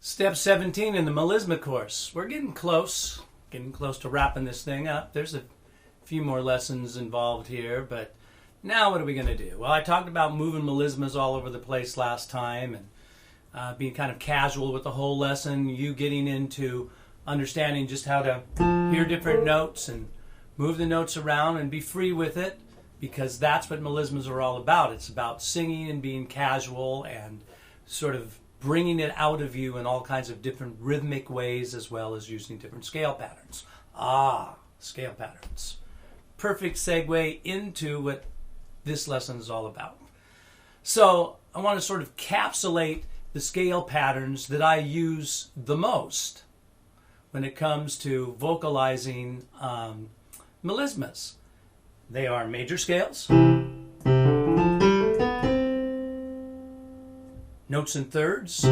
Step 17 in the Melisma course. We're getting close to wrapping this thing up. There's a few more lessons involved here, but now what are we going to do? Well, I talked about moving melismas all over the place last time and being kind of casual with the whole lesson, you getting into understanding just how to hear different notes and move the notes around and be free with it, because that's what melismas are all about. It's about singing and being casual and sort of bringing it out of you in all kinds of different rhythmic ways, as well as using different scale patterns. Scale patterns. Perfect segue into what this lesson is all about. So I want to sort of capsulate the scale patterns that I use the most when it comes to vocalizing melismas. They are major scales, notes and thirds, up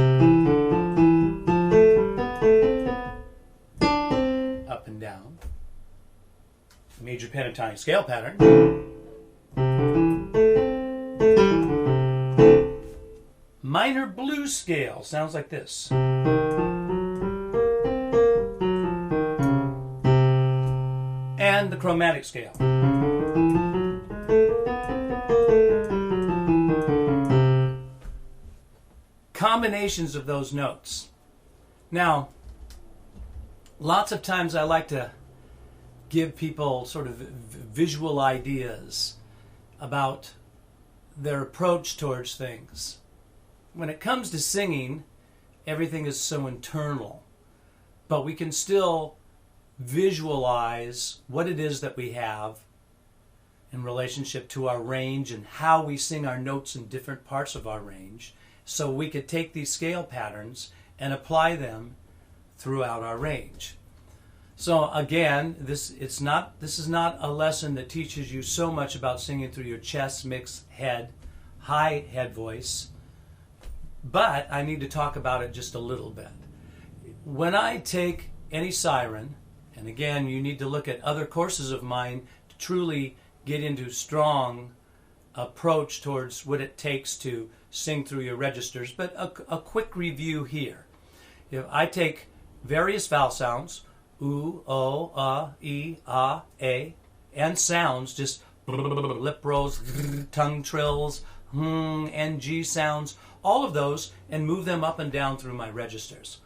and down, major pentatonic scale pattern, minor blues scale, sounds like this, and the chromatic scale. Combinations of those notes. Now, lots of times I like to give people sort of visual ideas about their approach towards things. When it comes to singing, everything is so internal, but we can still visualize what it is that we have in relationship to our range and how we sing our notes in different parts of our range. So we could take these scale patterns and apply them throughout our range. So again, this is not a lesson that teaches you so much about singing through your chest, mix, head, high head voice, but I need to talk about it just a little bit. When I take any siren, and again, you need to look at other courses of mine to truly get into strong approach towards what it takes to sing through your registers, but a quick review here. If I take various vowel sounds, oo, o, e, a, and sounds, just lip rolls, tongue trills, ng sounds, all of those, and move them up and down through my registers.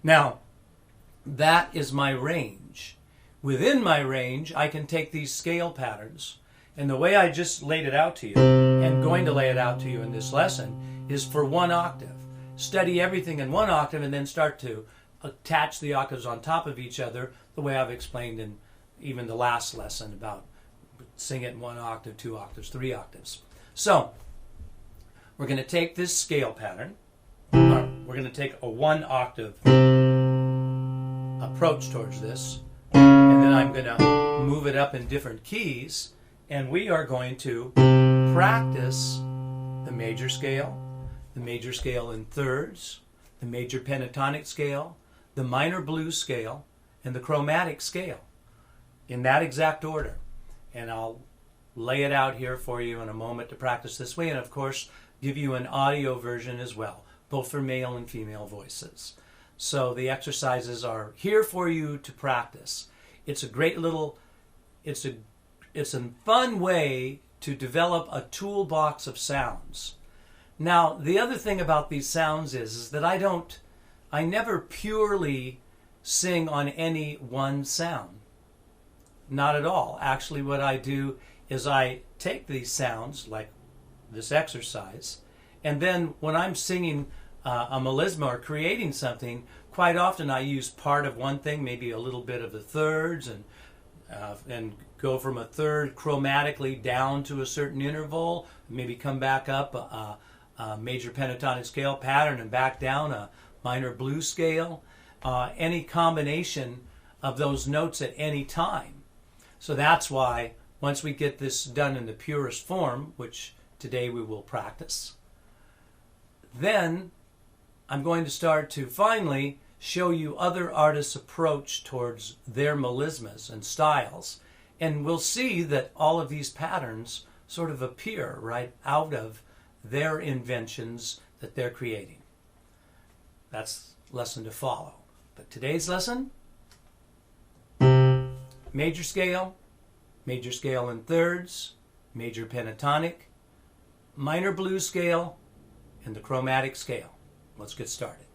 Now, that is my range. Within my range, I can take these scale patterns, and the way I just laid it out to you, and going to lay it out to you in this lesson, is for one octave. Study everything in one octave, and then start to attach the octaves on top of each other, the way I've explained in even the last lesson about sing it in 1 octave, 2 octaves, 3 octaves. So, we're going to take this scale pattern, we're going to take a 1 octave approach towards this, and then I'm going to move it up in different keys, and we are going to practice the major scale in thirds, the major pentatonic scale, the minor blues scale, and the chromatic scale in that exact order. And I'll lay it out here for you in a moment to practice this way, and of course give you an audio version as well, both for male and female voices. So the exercises are here for you to practice. It's a great little, it's a fun way to develop a toolbox of sounds. Now, the other thing about these sounds is that I never purely sing on any one sound. Not at all. Actually, what I do is I take these sounds, like this exercise, and then when I'm singing a melisma or creating something, quite often I use part of one thing, maybe a little bit of the thirds, and go from a third chromatically down to a certain interval, maybe come back up a major pentatonic scale pattern and back down a minor blues scale, any combination of those notes at any time. So that's why once we get this done in the purest form, which today we will practice, then I'm going to start to finally show you other artists' approach towards their melismas and styles, and we'll see that all of these patterns sort of appear right out of their inventions that they're creating. That's lesson to follow. But today's lesson, major scale in thirds, major pentatonic, minor blues scale, and the chromatic scale. Let's get started.